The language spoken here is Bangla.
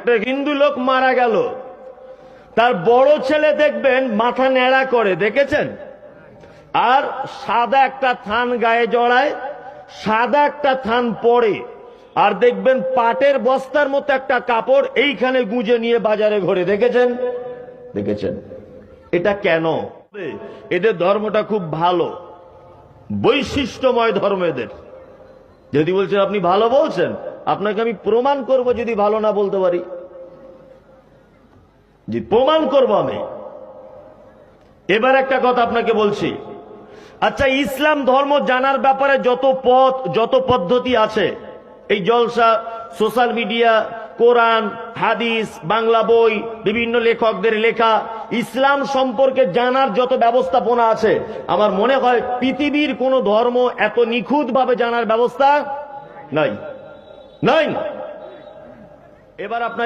একটা হিন্দু লোক মারা গেল, তার বড় ছেলে দেখবেন মাথা ন্যাড়া করে, দেখেছেন? আর সাদা একটা থান গায়ে জড়ায়, সাদা একটা থান পরে, আর দেখবেন পাটের বস্তার মতো একটা কাপড় এইখানে গুঁজে নিয়ে বাজারে ঘোরে, দেখেছেন? দেখেছেন? এটা কেন? এদের ধর্মটা খুব ভালো, বৈশিষ্ট্যময় ধর্ম এদের। যদি বলছেন আপনি ভালো বলছেন, আপনাকে আমি প্রমাণ করব যদি ভালো না বলতে পারি, যে প্রমাণ করব আমি। এবার একটা কথা আপনাকে বলছি, আচ্ছা ইসলাম ধর্ম জানার ব্যাপারে যত পথ যত পদ্ধতি আছে, এই জলসা, সোশ্যাল মিডিয়া, কোরআন, হাদিস, বাংলা বই, বিভিন্ন লেখকদের লেখা, ইসলাম সম্পর্কে জানার যত ব্যবস্থাপনা আছে, আমার মনে হয় পৃথিবীর কোন ধর্ম এত নিখুঁত ভাবে জানার ব্যবস্থা নাই। এবার আপনাকে